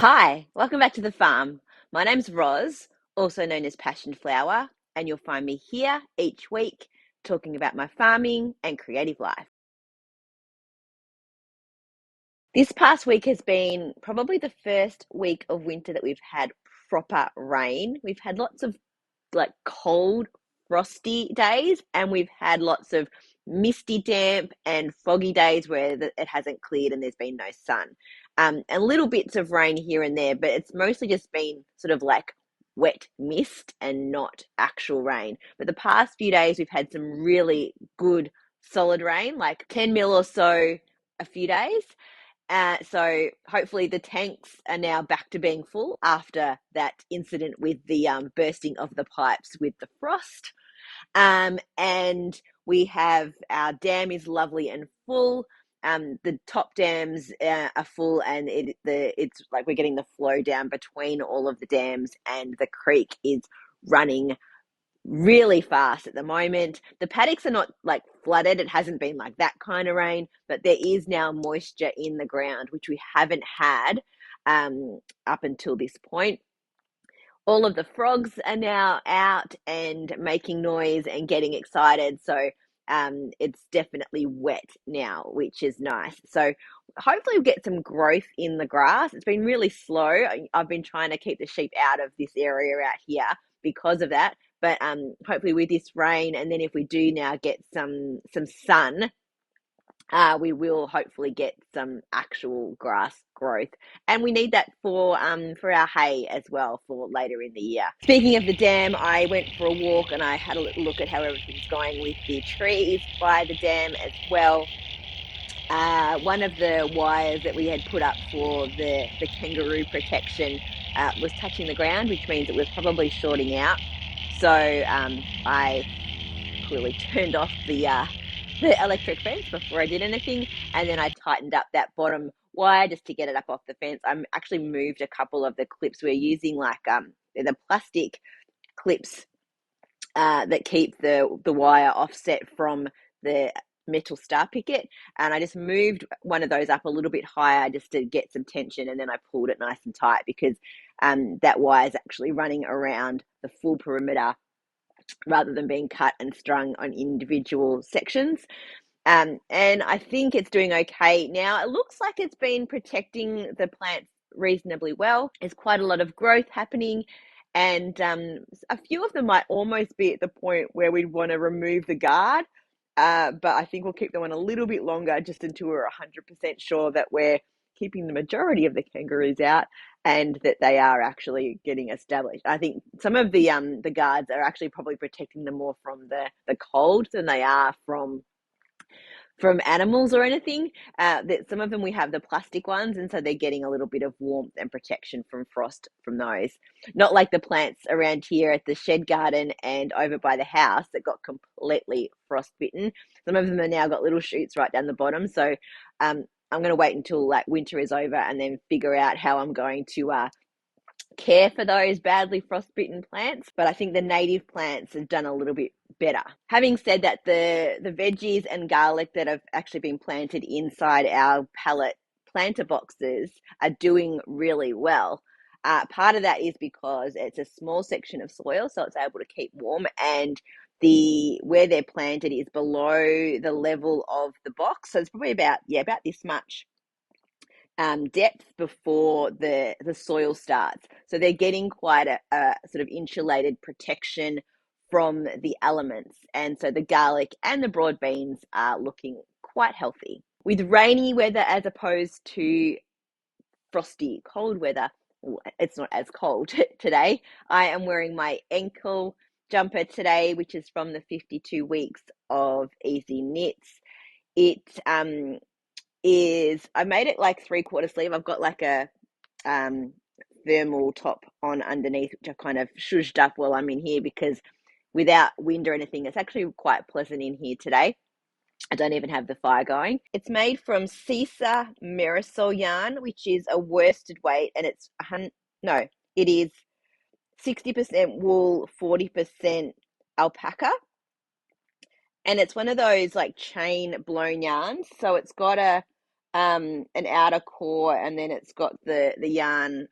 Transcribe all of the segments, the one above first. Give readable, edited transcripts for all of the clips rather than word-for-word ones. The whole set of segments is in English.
Hi, welcome back to the farm. My name's Roz, also known as Passion Flower, and you'll find me here each week talking about my farming and creative life. This past week has been probably the first week of winter that we've had proper rain. We've had lots of cold, frosty days, and we've had lots of misty, damp, and foggy days where it hasn't cleared and there's been no sun. And little bits of rain here and there, but it's mostly just been sort of like wet mist and not actual rain. But the past few days, we've had some really good solid rain, like 10 mil or so a few days. So hopefully the tanks are now back to being full after that incident with the bursting of the pipes with the frost. And we have our dam is lovely and full. The top dams are full, and it's like we're getting the flow down between all of the dams, and the creek is running really fast at the moment. The paddocks are not like flooded. It hasn't been like that kind of rain, but there is now moisture in the ground, which we haven't had up until this point. All of the frogs are now out and making noise and getting excited. So it's definitely wet now, which is nice. So hopefully we'll get some growth in the grass. It's been really slow. I've been trying to keep the sheep out of this area out here because of that. But hopefully with this rain, and then if we do now get some sun, we will hopefully get some actual grass growth, and we need that for our hay as well for later in the year. Speaking of the dam, I went for a walk and I had a little look at how everything's going with the trees by the dam as well. One of the wires that we had put up for the kangaroo protection was touching the ground, which means it was probably shorting out. So I quickly turned off the electric fence before I did anything, and then I tightened up that bottom wire just to get it up off the fence. I actually moved a couple of the clips we're using, like the plastic clips that keep the wire offset from the metal star picket, and I just moved one of those up a little bit higher just to get some tension, and then I pulled it nice and tight because that wire is actually running around the full perimeter rather than being cut and strung on individual sections. And I think it's doing okay now. It looks like it's been protecting the plants reasonably well. There's quite a lot of growth happening, and a few of them might almost be at the point where we'd want to remove the guard. But I think we'll keep them on a little bit longer just until we're 100% sure that we're keeping the majority of the kangaroos out and that they are actually getting established. I think some of the guards are actually probably protecting them more from the cold than they are from animals or anything. That some of them we have the plastic ones, and so they're getting a little bit of warmth and protection from frost from those. Not like the plants around here at the shed garden and over by the house that got completely frostbitten. Some of them are now got little shoots right down the bottom. So I'm going to wait until like winter is over and then figure out how I'm going to care for those badly frostbitten plants, but I think the native plants have done a little bit better. Having said that, the veggies and garlic that have actually been planted inside our pallet planter boxes are doing really well. Part of that is because it's a small section of soil, so it's able to keep warm, and where they're planted is below the level of the box, so it's probably about this much depth before the soil starts. So they're getting quite a sort of insulated protection from the elements. And so the garlic and the broad beans are looking quite healthy. With rainy weather as opposed to frosty cold weather, it's not as cold today. I am wearing my Enkel jumper today, which is from the 52 weeks of Easy Knits. It I made it like 3/4 sleeve. I've got like a thermal top on underneath, which I've kind of shushed up while I'm in here because without wind or anything, it's actually quite pleasant in here today. I don't even have the fire going. It's made from Sisa Marisol yarn, which is a worsted weight, and it is 60% wool, 40% alpaca. And it's one of those like chain blown yarns. So it's got a an outer core, and then it's got the yarn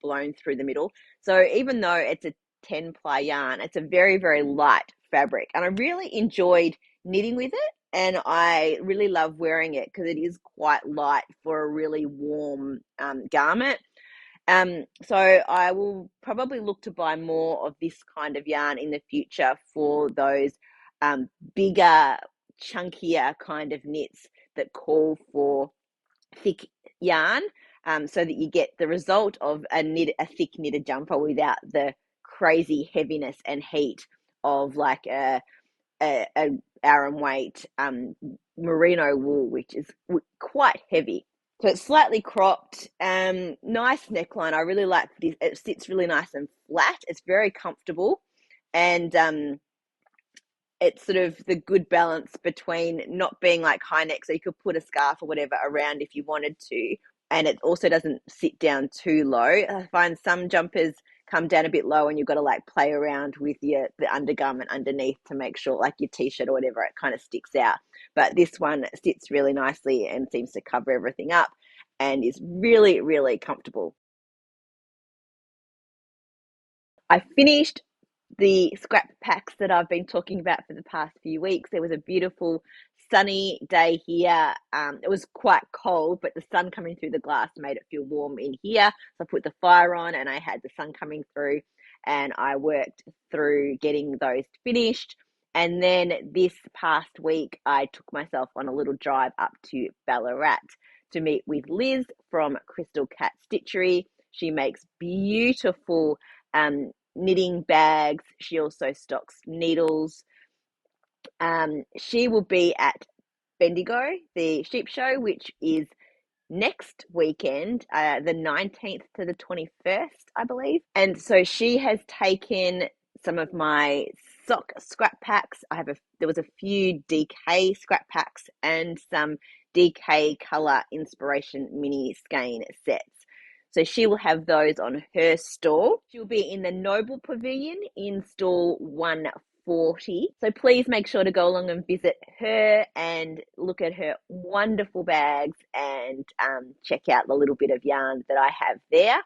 blown through the middle. So even though it's a 10 ply yarn, it's a very, very light fabric, and I really enjoyed knitting with it, and I really love wearing it because it is quite light for a really warm garment. So I will probably look to buy more of this kind of yarn in the future for those bigger, chunkier kind of knits that call for thick yarn, so that you get the result of a thick knitted jumper without the crazy heaviness and heat of like a Aran weight merino wool, which is quite heavy. So it's slightly cropped, nice neckline. I really like this. It sits really nice and flat. It's very comfortable, and it's sort of the good balance between not being like high neck, so you could put a scarf or whatever around if you wanted to, and it also doesn't sit down too low. I find some jumpers come down a bit low and you've got to like play around with the undergarment underneath to make sure, like your t-shirt or whatever, it kind of sticks out. But this one sits really nicely and seems to cover everything up and is really, really comfortable. I finished the scrap packs that I've been talking about for the past few weeks. There was a beautiful sunny day here. It was quite cold, but the sun coming through the glass made it feel warm in here. So I put the fire on and I had the sun coming through, and I worked through getting those finished. And then this past week, I took myself on a little drive up to Ballarat to meet with Liz from Crystal Cat Stitchery. She makes beautiful knitting bags. She also stocks needles. She will be at Bendigo, the sheep show, which is next weekend, the 19th to the 21st, I believe. And so she has taken some of my sock scrap packs. There was a few DK scrap packs and some DK color inspiration mini skein sets. So she will have those on her stall. She'll be in the Noble Pavilion in stall 140. So please make sure to go along and visit her and look at her wonderful bags and check out the little bit of yarn that I have there.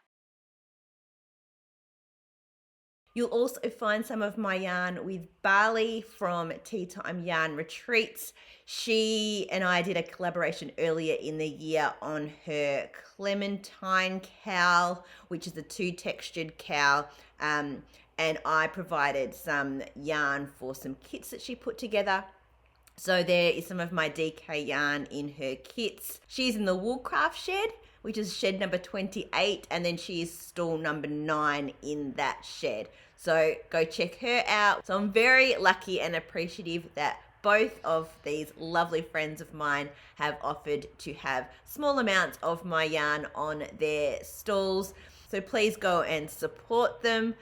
You'll also find some of my yarn with Barley from Tea Time Yarn Retreats. She and I did a collaboration earlier in the year on her Clementine cowl, which is a 2-textured cowl. And I provided some yarn for some kits that she put together. So there is some of my DK yarn in her kits. She's in the Woolcraft shed, which is shed number 28, and then she is stall number 9 in that shed. So go check her out. So I'm very lucky and appreciative that both of these lovely friends of mine have offered to have small amounts of my yarn on their stalls. So please go and support them.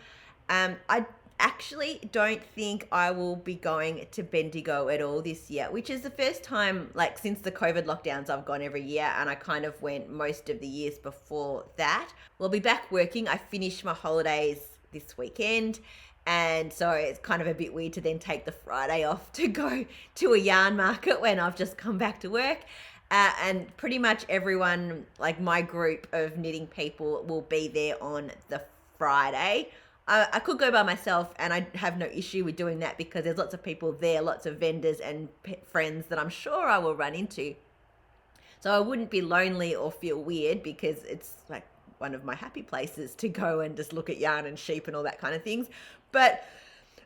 I actually don't think I will be going to Bendigo at all this year, which is the first time, like, since the COVID lockdowns, I've gone every year, and I kind of went most of the years before that. We'll be back working. I finished my holidays this weekend, and so it's kind of a bit weird to then take the Friday off to go to a yarn market when I've just come back to work. And pretty much everyone, like my group of knitting people, will be there on the Friday. I could go by myself, and I have no issue with doing that because there's lots of people there, lots of vendors and friends that I'm sure I will run into. So I wouldn't be lonely or feel weird because it's like one of my happy places to go and just look at yarn and sheep and all that kind of things. But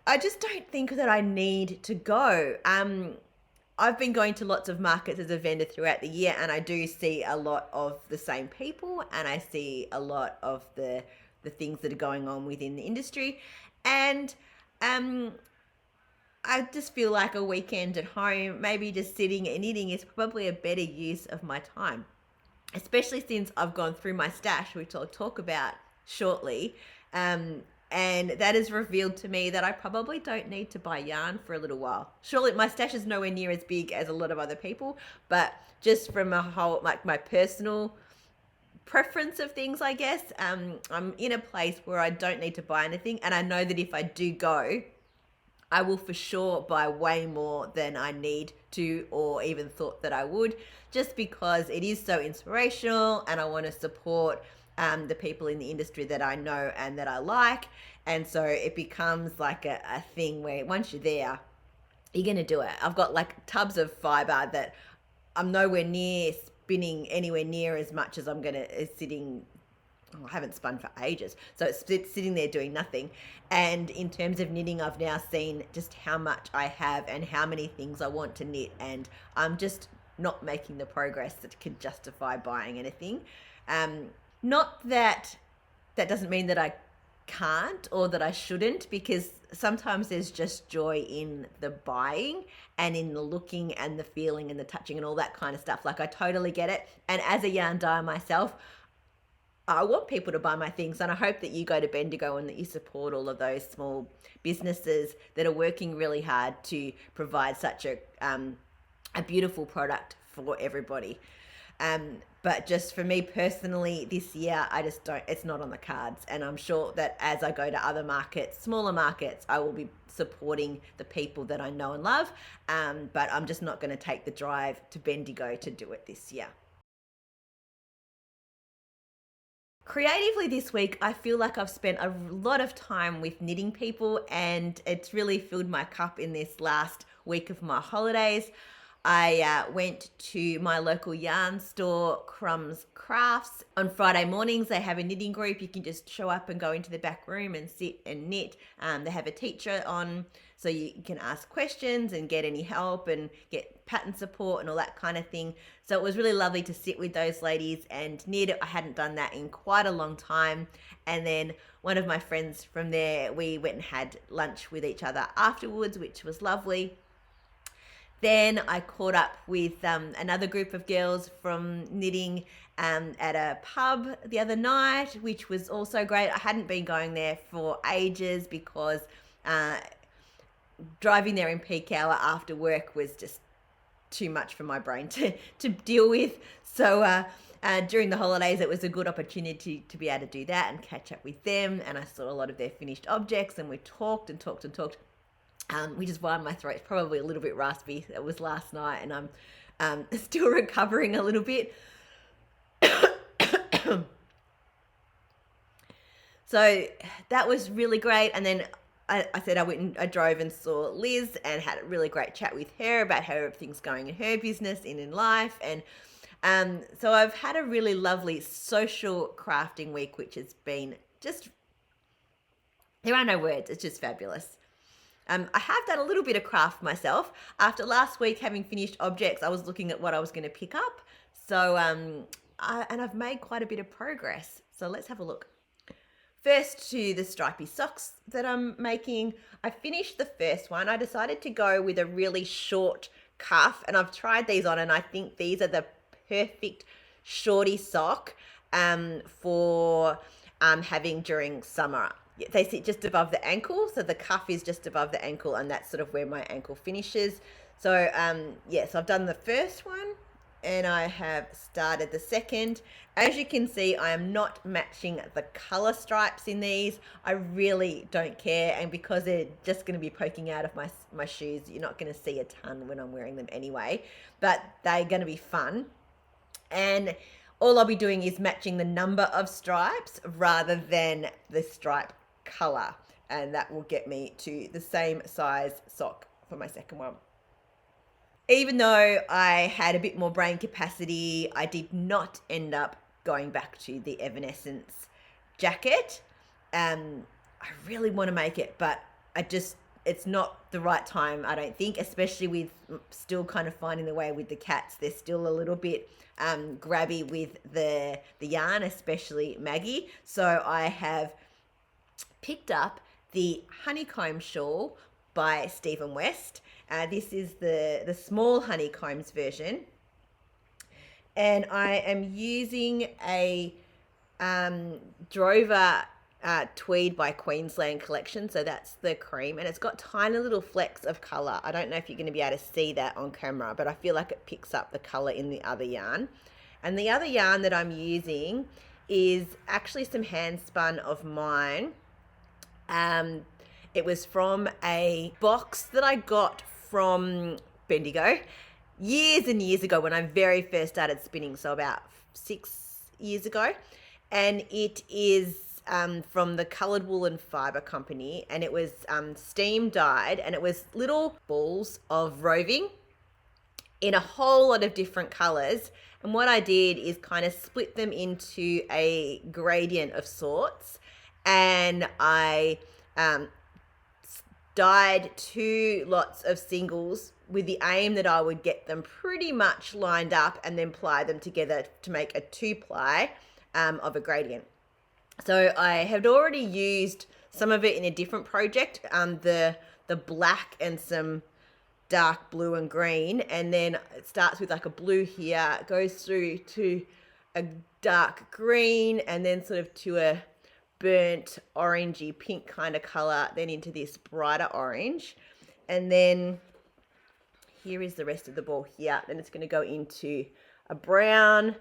I just don't think that I need to go. I've been going to lots of markets as a vendor throughout the year, and I do see a lot of the same people, and I see a lot of the things that are going on within the industry. And I just feel like a weekend at home, maybe just sitting and knitting, is probably a better use of my time, especially since I've gone through my stash, which I'll talk about shortly. And that has revealed to me that I probably don't need to buy yarn for a little while. Surely my stash is nowhere near as big as a lot of other people, but just from a whole, like, my personal preference of things, I guess, I'm in a place where I don't need to buy anything, and I know that if I do go, I will for sure buy way more than I need to or even thought that I would, just because it is so inspirational and I want to support the people in the industry that I know and that I like. And so it becomes like a thing where once you're there, you're going to do it. I've got like tubs of fiber that I'm nowhere near spinning anywhere near as much as I'm going to is sitting. Oh, I haven't spun for ages, so it's sitting there doing nothing. And in terms of knitting, I've now seen just how much I have and how many things I want to knit, and I'm just not making the progress that could justify buying anything. Not that that doesn't mean that I can't or that I shouldn't, because sometimes there's just joy in the buying and in the looking and the feeling and the touching and all that kind of stuff. Like, I totally get it. And as a yarn dyer myself, I want people to buy my things, and I hope that you go to Bendigo and that you support all of those small businesses that are working really hard to provide such a beautiful product for everybody. But just for me personally, this year, I just don't, it's not on the cards. And I'm sure that as I go to other markets, smaller markets, I will be supporting the people that I know and love. But I'm just not going to take the drive to Bendigo to do it this year. Creatively this week, I feel like I've spent a lot of time with knitting people, and it's really filled my cup in this last week of my holidays. I went to my local yarn store, Crumbs Crafts. On Friday mornings, they have a knitting group. You can just show up and go into the back room and sit and knit. They have a teacher on, so you can ask questions and get any help and get pattern support and all that kind of thing. So it was really lovely to sit with those ladies and knit. I hadn't done that in quite a long time. And then one of my friends from there, we went and had lunch with each other afterwards, which was lovely. Then I caught up with another group of girls from knitting at a pub the other night, which was also great. I hadn't been going there for ages because driving there in peak hour after work was just too much for my brain to deal with. So during the holidays, it was a good opportunity to be able to do that and catch up with them. And I saw a lot of their finished objects, and we talked and talked and talked. Which is why my throat's probably a little bit raspy. It was last night, and I'm still recovering a little bit. So that was really great. And then I said I drove and saw Liz and had a really great chat with her about how everything's going in her business and in life. And so I've had a really lovely social crafting week, which has been just, there are no words. It's just fabulous. I have done a little bit of craft myself. After last week having finished objects, I was looking at what I was going to pick up. So, and I've made quite a bit of progress. So let's have a look. First, to the stripy socks that I'm making. I finished the first one. I decided to go with a really short cuff, and I've tried these on, and I think these are the perfect shorty sock for having during summer. They sit just above the ankle, so the cuff is just above the ankle, and that's sort of where my ankle finishes. So yes, I've done the first one and I have started the second. As you can see, I am not matching the color stripes in these. I really don't care, and because they're just going to be poking out of my shoes, you're not going to see a ton when I'm wearing them anyway, but they're going to be fun. And all I'll be doing is matching the number of stripes rather than the stripe color, and that will get me to the same size sock for my second one. Even though I had a bit more brain capacity, I did not end up going back to the Evanescence jacket. I really want to make it, but it's not the right time, I don't think, especially with still kind of finding the way with the cats. They're still a little bit grabby with the yarn, especially Maggie. So I have picked up the Honeycombs Shawl by Stephen West. This is the small honeycombs version, and I am using a Dover tweed by Queensland Collection, so that's the cream, and it's got tiny little flecks of colour. I don't know if you're going to be able to see that on camera, but I feel like it picks up the colour in the other yarn. And the other yarn that I'm using is actually some hand spun of mine. It was from a box that I got from Bendigo years and years ago when I very first started spinning, so about 6 years ago. And it is from the Coloured Wool and Fibre Company, and it was steam dyed, and it was little balls of roving in a whole lot of different colours. And what I did is kind of split them into a gradient of sorts, and I dyed 2 lots of singles with the aim that I would get them pretty much lined up and then ply them together to make a 2-ply of a gradient. So I had already used some of it in a different project, the black and some dark blue and green, and then it starts with like a blue here, goes through to a dark green, and then sort of to a burnt orangey pink kind of color, then into this brighter orange, and then here is the rest of the ball here. Then it's going to go into a brown,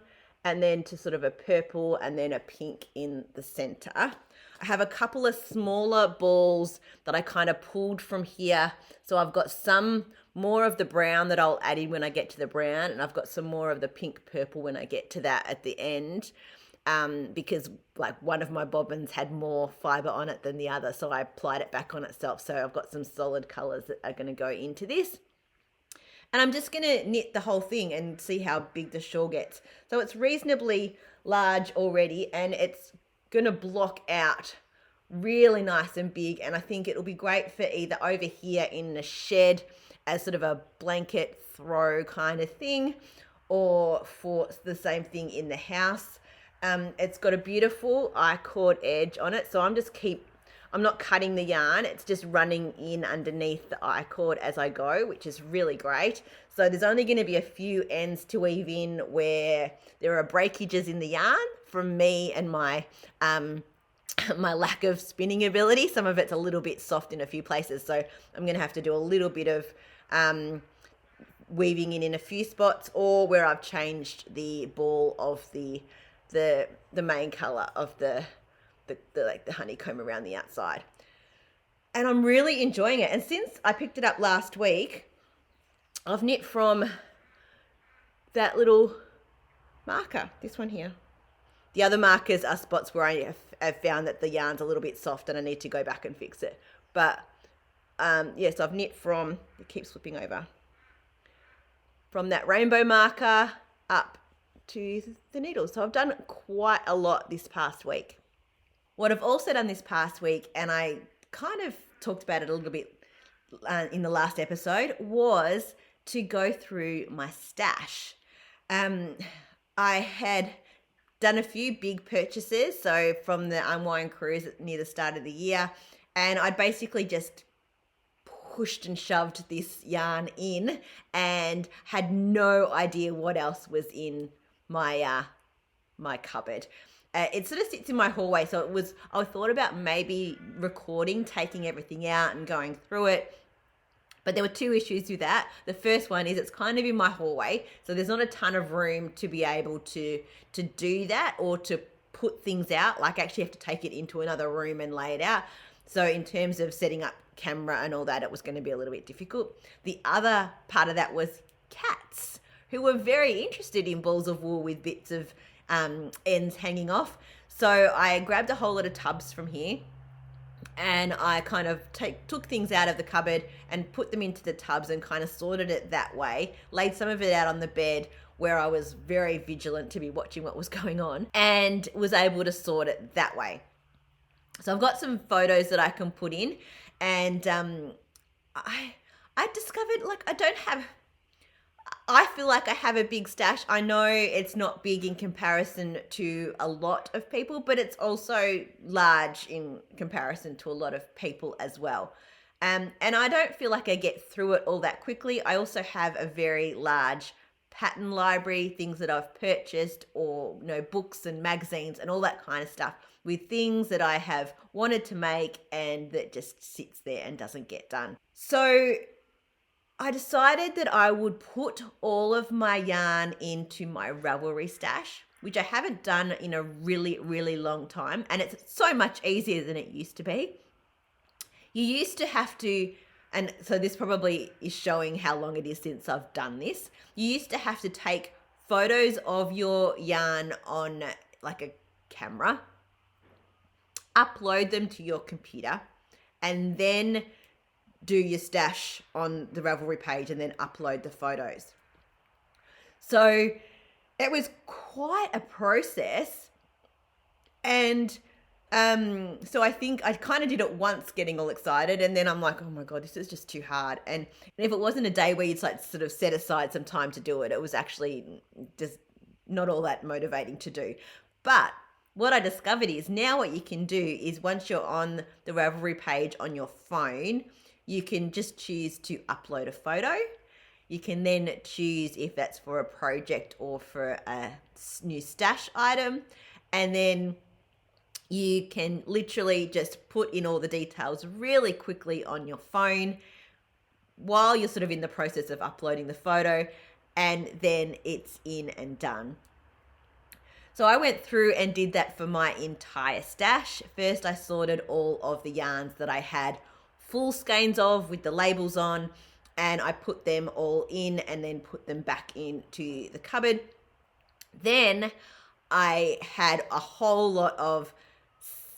and then to sort of a purple, and then a pink in the center. I have a couple of smaller balls that I kind of pulled from here. So I've got some more of the brown that I'll add in when I get to the brown, and I've got some more of the pink purple when I get to that at the end, because like one of my bobbins had more fibre on it than the other, so I applied it back on itself. So I've got some solid colours that are going to go into this. And I'm just going to knit the whole thing and see how big the shawl gets. So it's reasonably large already, and it's going to block out really nice and big. And I think it'll be great for either over here in the shed as sort of a blanket throw kind of thing, or for the same thing in the house. It's got a beautiful I-cord edge on it. So I'm not cutting the yarn, it's just running in underneath the I-cord as I go, which is really great. So there's only going to be a few ends to weave in where there are breakages in the yarn from me and my my lack of spinning ability. Some of it's a little bit soft in a few places, so I'm going to have to do a little bit of weaving in a few spots, or where I've changed the ball of the main color of the like the honeycomb around the outside. And I'm really enjoying it. And since I picked it up last week, I've knit from that little marker, this one here. The other markers are spots where I have found that the yarn's a little bit soft and I need to go back and fix it. But yes, I've knit from, it keeps flipping over, from that rainbow marker up to the needles. So I've done quite a lot this past week. What I've also done this past week, and I kind of talked about it a little bit in the last episode, was to go through my stash. I had done a few big purchases, so from the Unwind cruise near the start of the year, and I basically just pushed and shoved this yarn in and had no idea what else was in my my cupboard. It sort of sits in my hallway, so I thought about maybe recording, taking everything out and going through it. But there were 2 issues with that. The first one is it's kind of in my hallway, so there's not a ton of room to be able to do that or to put things out. Like I actually have to take it into another room and lay it out. So in terms of setting up camera and all that, it was going to be a little bit difficult. The other part of that was cats, who were very interested in balls of wool with bits of ends hanging off. So I grabbed a whole lot of tubs from here, and I kind of took things out of the cupboard and put them into the tubs and kind of sorted it that way. Laid some of it out on the bed where I was very vigilant to be watching what was going on, and was able to sort it that way. So I've got some photos that I can put in, and I discovered I feel like I have a big stash. I know it's not big in comparison to a lot of people, but it's also large in comparison to a lot of people as well. And I don't feel like I get through it all that quickly. I also have a very large pattern library, things that I've purchased, or books and magazines and all that kind of stuff, with things that I have wanted to make and that just sits there and doesn't get done. So I decided that I would put all of my yarn into my Ravelry stash, which I haven't done in a really, really long time. And it's so much easier than it used to be. You used to have to, and so this probably is showing how long it is since I've done this. You used to have to take photos of your yarn on like a camera, upload them to your computer, and then do your stash on the Ravelry page and then upload the photos. So it was quite a process. And so I think I kind of did it once getting all excited, and then I'm like, oh my God, this is just too hard. And if it wasn't a day where you'd like sort of set aside some time to do it, it was actually just not all that motivating to do. But what I discovered is now what you can do is once you're on the Ravelry page on your phone, you can just choose to upload a photo. You can then choose if that's for a project or for a new stash item. And then you can literally just put in all the details really quickly on your phone while you're sort of in the process of uploading the photo, and then it's in and done. So I went through and did that for my entire stash. First, I sorted all of the yarns that I had full skeins of with the labels on, and I put them all in and then put them back into the cupboard. Then I had a whole lot of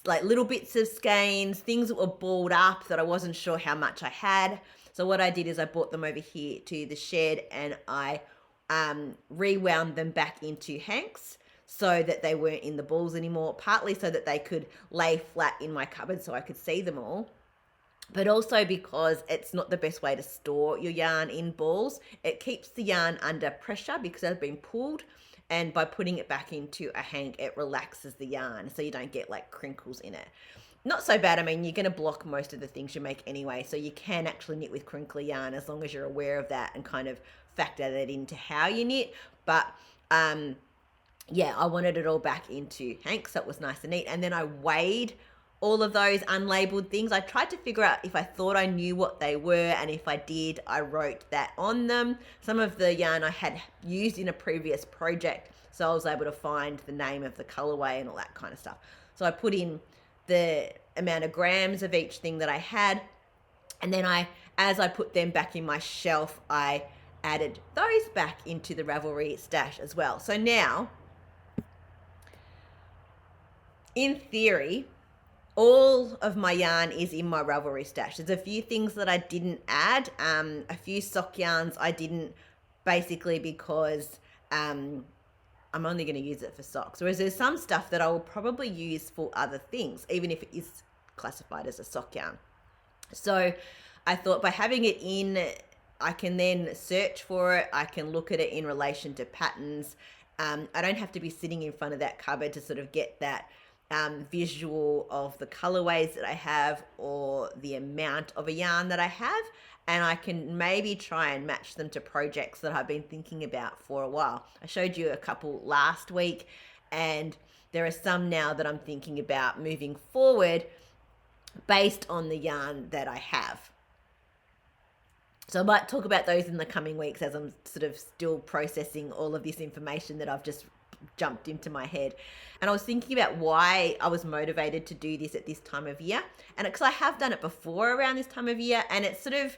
like little bits of skeins, things that were balled up that I wasn't sure how much I had. So what I did is I brought them over here to the shed and I rewound them back into hanks so that they weren't in the balls anymore, partly so that they could lay flat in my cupboard so I could see them all, but also because it's not the best way to store your yarn in balls. It keeps the yarn under pressure because they've been pulled, and by putting it back into a hank, it relaxes the yarn so you don't get like crinkles in it. Not so bad. I mean, you're going to block most of the things you make anyway, so you can actually knit with crinkly yarn as long as you're aware of that and kind of factor that into how you knit. But yeah, I wanted it all back into hanks, so it was nice and neat. And then I weighed all of those unlabeled things. I tried to figure out if I thought I knew what they were, and if I did, I wrote that on them. Some of the yarn I had used in a previous project, so I was able to find the name of the colorway and all that kind of stuff. So I put in the amount of grams of each thing that I had, and then as I put them back in my shelf, I added those back into the Ravelry stash as well. So now, in theory, all of my yarn is in my Ravelry stash. There's a few things that I didn't add. A few sock yarns I didn't, basically because I'm only going to use it for socks. Whereas there's some stuff that I will probably use for other things, even if it is classified as a sock yarn. So I thought by having it in, I can then search for it. I can look at it in relation to patterns. I don't have to be sitting in front of that cupboard to sort of get that visual of the colorways that I have or the amount of a yarn that I have, and I can maybe try and match them to projects that I've been thinking about for a while. I showed you a couple last week, and there are some now that I'm thinking about moving forward based on the yarn that I have. So I might talk about those in the coming weeks as I'm sort of still processing all of this information that I've just jumped into my head. And I was thinking about why I was motivated to do this at this time of year. And because I have done it before around this time of year, and it sort of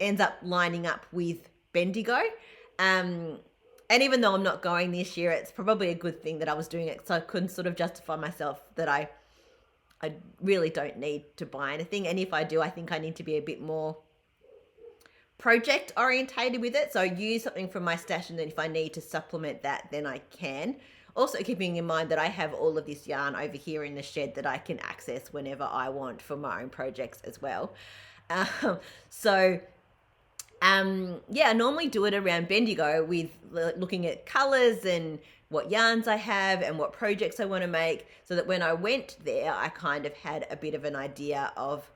ends up lining up with Bendigo. And even though I'm not going this year, it's probably a good thing that I was doing it, so I couldn't sort of justify myself that I really don't need to buy anything. And if I do, I think I need to be a bit more project orientated with it. So use something from my stash, and then if I need to supplement that, then I can. Also keeping in mind that I have all of this yarn over here in the shed that I can access whenever I want for my own projects as well. Yeah, I normally do it around Bendigo with looking at colors and what yarns I have and what projects I want to make, so that when I went there, I kind of had a bit of an idea of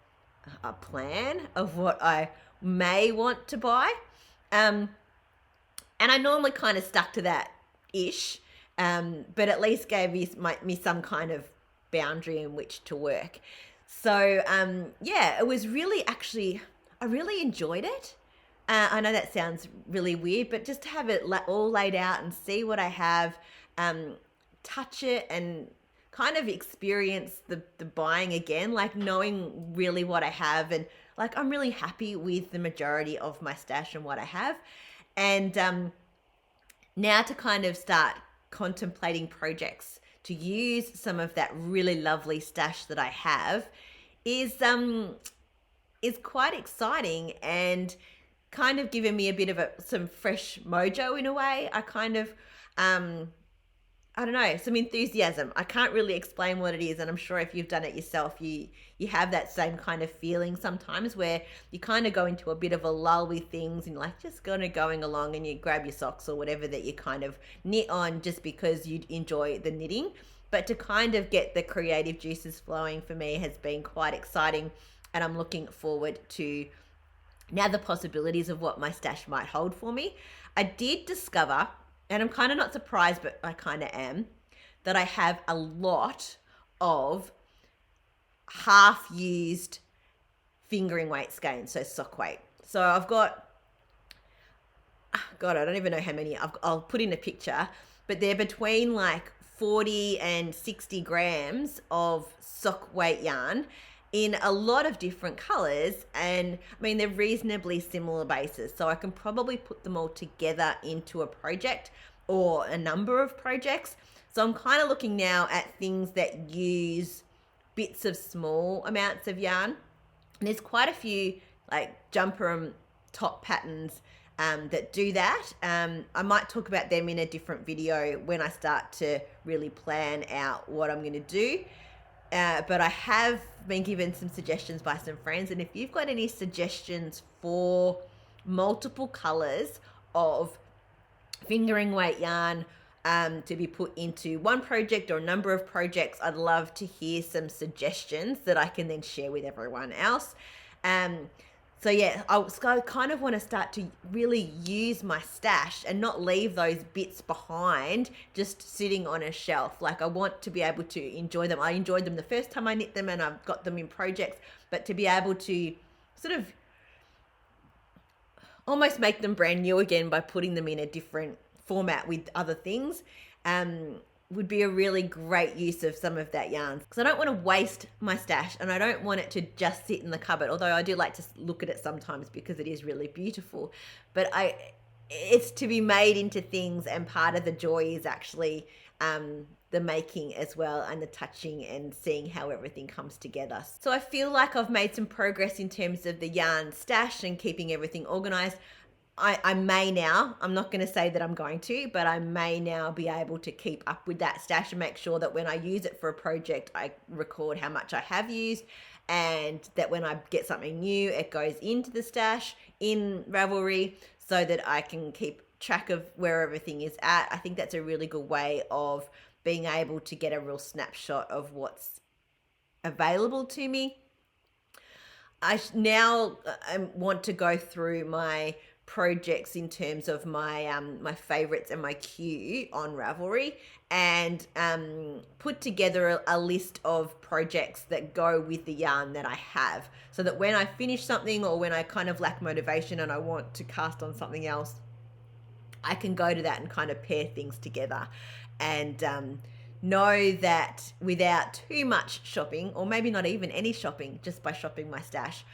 a plan of what I may want to buy. And I normally kind of stuck to that ish, but at least gave me some kind of boundary in which to work. So yeah, it was really, actually, I really enjoyed it. I know that sounds really weird, but just to have it all laid out and see what I have, touch it and kind of experience the buying again, like knowing really what I have, and like I'm really happy with the majority of my stash and what I have. And now to kind of start contemplating projects to use some of that really lovely stash that I have is quite exciting, and kind of given me a bit of some fresh mojo in a way. I kind of I don't know, some enthusiasm. I can't really explain what it is, and I'm sure if you've done it yourself, you have that same kind of feeling sometimes, where you kind of go into a bit of a lull with things, and you're like just kind of going along, and you grab your socks or whatever that you kind of knit on just because you enjoy the knitting. But to kind of get the creative juices flowing for me has been quite exciting, and I'm looking forward to now the possibilities of what my stash might hold for me. I did discover, and I'm kind of not surprised, but I kind of am, that I have a lot of half used fingering weight skeins, so sock weight. So I've got, God, I don't even know how many. I'll put in a picture, but they're between like 40 and 60 grams of sock weight yarn in a lot of different colors, and I mean they're reasonably similar bases, so I can probably put them all together into a project or a number of projects. So I'm kind of looking now at things that use bits of small amounts of yarn, and there's quite a few like jumper and top patterns that do that. I might talk about them in a different video when I start to really plan out what I'm going to do. But I have been given some suggestions by some friends, and if you've got any suggestions for multiple colors of fingering weight yarn to be put into one project or a number of projects, I'd love to hear some suggestions that I can then share with everyone else. So yeah, I kind of want to start to really use my stash and not leave those bits behind just sitting on a shelf. Like I want to be able to enjoy them. I enjoyed them the first time I knit them, and I've got them in projects, but to be able to sort of almost make them brand new again by putting them in a different format with other things would be a really great use of some of that yarn, because I don't want to waste my stash, and I don't want it to just sit in the cupboard, although I do like to look at it sometimes because it is really beautiful. But it's to be made into things, and part of the joy is actually the making as well, and the touching and seeing how everything comes together. So I feel like I've made some progress in terms of the yarn stash and keeping everything organized. I may now, I'm not going to say that I'm going to, but I may now be able to keep up with that stash and make sure that when I use it for a project, I record how much I have used, and that when I get something new, it goes into the stash in Ravelry so that I can keep track of where everything is at. I think that's a really good way of being able to get a real snapshot of what's available to me. I now want to go through my projects in terms of my my favorites and my queue on Ravelry, and put together a list of projects that go with the yarn that I have, so that when I finish something, or when I kind of lack motivation and I want to cast on something else, I can go to that and kind of pair things together, and know that without too much shopping, or maybe not even any shopping, just by shopping my stash,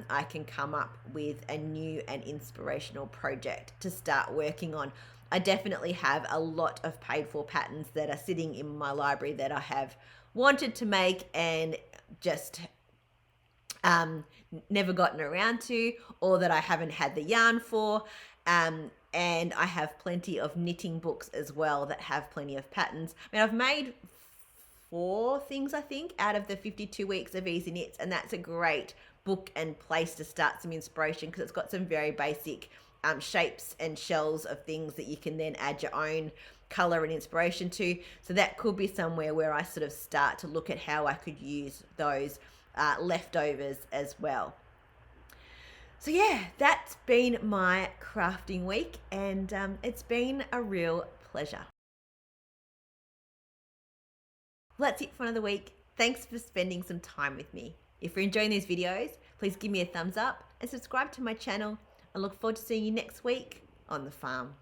I can come up with a new and inspirational project to start working on. I definitely have a lot of paid for patterns that are sitting in my library that I have wanted to make and just never gotten around to, or that I haven't had the yarn for. And I have plenty of knitting books as well that have plenty of patterns. I mean, I've made 4 things, I think, out of the 52 weeks of Easy Knits, and that's a great book and place to start some inspiration, because it's got some very basic shapes and shells of things that you can then add your own color and inspiration to. So that could be somewhere where I sort of start to look at how I could use those leftovers as well. So yeah, that's been my crafting week, and it's been a real pleasure. Well, that's it for another week. Thanks for spending some time with me. If you're enjoying these videos, please give me a thumbs up and subscribe to my channel. I look forward to seeing you next week on the farm.